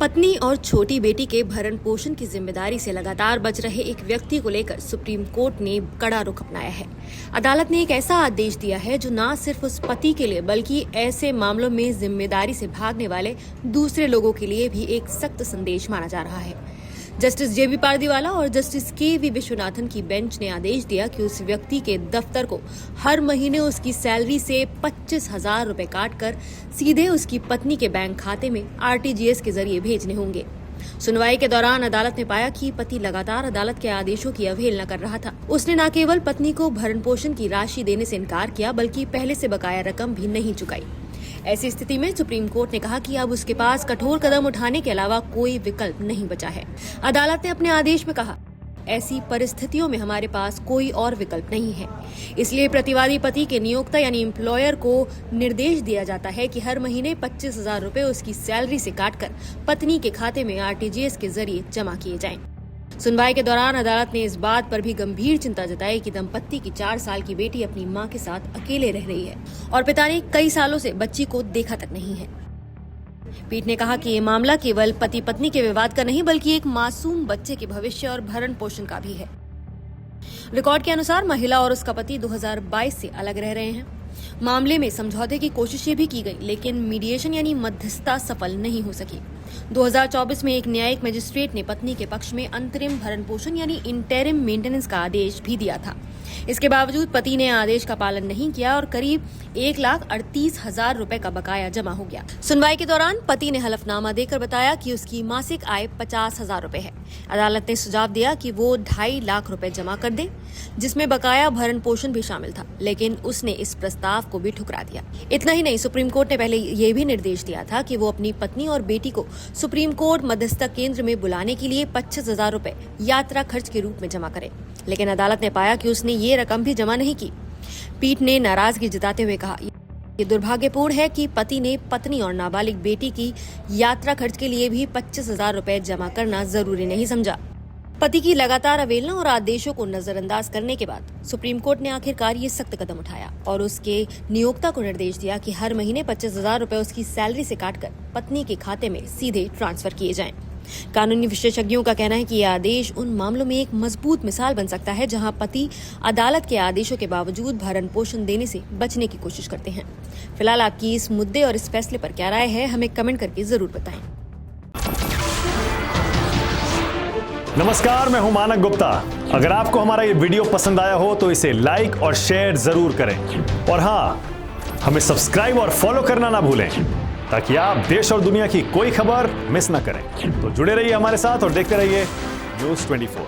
पत्नी और छोटी बेटी के भरण पोषण की जिम्मेदारी से लगातार बच रहे एक व्यक्ति को लेकर सुप्रीम कोर्ट ने कड़ा रुख अपनाया है। अदालत ने एक ऐसा आदेश दिया है जो न सिर्फ उस पति के लिए बल्कि ऐसे मामलों में जिम्मेदारी से भागने वाले दूसरे लोगों के लिए भी एक सख्त संदेश माना जा रहा है। जस्टिस जेबी पारदीवाला और जस्टिस के.वी. विश्वनाथन की बेंच ने आदेश दिया कि उस व्यक्ति के दफ्तर को हर महीने उसकी सैलरी से 25,000 रुपए काटकर सीधे उसकी पत्नी के बैंक खाते में आरटीजीएस के जरिए भेजने होंगे। सुनवाई के दौरान अदालत ने पाया कि पति लगातार अदालत के आदेशों की अवहेलना कर रहा था। उसने न केवल पत्नी को भरण पोषण की राशि देने से इनकार किया बल्कि पहले से बकाया रकम भी नहीं चुकाई। ऐसी स्थिति में सुप्रीम कोर्ट ने कहा कि अब उसके पास कठोर कदम उठाने के अलावा कोई विकल्प नहीं बचा है। अदालत ने अपने आदेश में कहा, ऐसी परिस्थितियों में हमारे पास कोई और विकल्प नहीं है। इसलिए प्रतिवादी पति के नियोक्ता यानी एम्प्लॉयर को निर्देश दिया जाता है कि हर महीने 25,000 रुपए उसकी सैलरी से काटकर पत्नी के खाते में आरटीजीएस के जरिए जमा किए जाएं। सुनवाई के दौरान अदालत ने इस बात पर भी गंभीर चिंता जताई कि दंपत्ति की 4 साल की बेटी अपनी मां के साथ अकेले रह रही है और पिता ने कई सालों से बच्ची को देखा तक नहीं है। पीठ ने कहा कि ये मामला केवल पति पत्नी के विवाद का नहीं बल्कि एक मासूम बच्चे के भविष्य और भरण पोषण का भी है। रिकॉर्ड के अनुसार महिला और उसका पति 2022 से अलग रह रहे हैं। मामले में समझौते की कोशिशें भी की गई लेकिन मीडिएशन यानी मध्यस्थता सफल नहीं हो सकी। 2024 में एक न्यायिक मजिस्ट्रेट ने पत्नी के पक्ष में अंतरिम भरण पोषण यानी इंटरिम मेंटेनेंस का आदेश भी दिया था। इसके बावजूद पति ने आदेश का पालन नहीं किया और करीब 1,38,000 रुपए का बकाया जमा हो गया। सुनवाई के दौरान पति ने हलफनामा देकर बताया कि उसकी मासिक आय 50,000 रुपए है। अदालत ने सुझाव दिया कि वो 2.5 लाख रुपए जमा कर दे जिसमें बकाया भरण पोषण भी शामिल था, लेकिन उसने इस प्रस्ताव को भी ठुकरा दिया। इतना ही नहीं, सुप्रीम कोर्ट ने पहले ये भी निर्देश दिया था कि वो अपनी पत्नी और बेटी को सुप्रीम कोर्ट मध्यस्थता केंद्र में बुलाने के लिए 25,000 रुपए यात्रा खर्च के रूप में जमा करे, लेकिन अदालत ने पाया कि उसने ये रकम भी जमा नहीं की। पीठ ने नाराजगी जताते हुए कहा, ये दुर्भाग्यपूर्ण है कि पति ने पत्नी और नाबालिग बेटी की यात्रा खर्च के लिए भी 25,000 रुपए जमा करना जरूरी नहीं समझा। पति की लगातार अवहेलना और आदेशों को नजरअंदाज करने के बाद सुप्रीम कोर्ट ने आखिरकार ये सख्त कदम उठाया और उसके नियोक्ता को निर्देश दिया कि हर महीने 25,000 रुपए उसकी सैलरी से काटकर पत्नी के खाते में सीधे ट्रांसफर किए जाएं। कानूनी विशेषज्ञों का कहना है कि यह आदेश उन मामलों में एक मजबूत मिसाल बन सकता है जहां पति अदालत के आदेशों के बावजूद भरण पोषण देने से बचने की कोशिश करते हैं। फिलहाल आपकी इस मुद्दे और इस फैसले पर क्या राय है, हमें कमेंट करके जरूर बताएं। नमस्कार, मैं हूं मानक गुप्ता। अगर आपको हमारा ये वीडियो पसंद आया हो तो इसे लाइक और शेयर जरूर करें और हाँ, हमें सब्सक्राइब और फॉलो करना ना भूलें ताकि आप देश और दुनिया की कोई खबर मिस ना करें। तो जुड़े रहिए हमारे साथ और देखते रहिए न्यूज़ 24।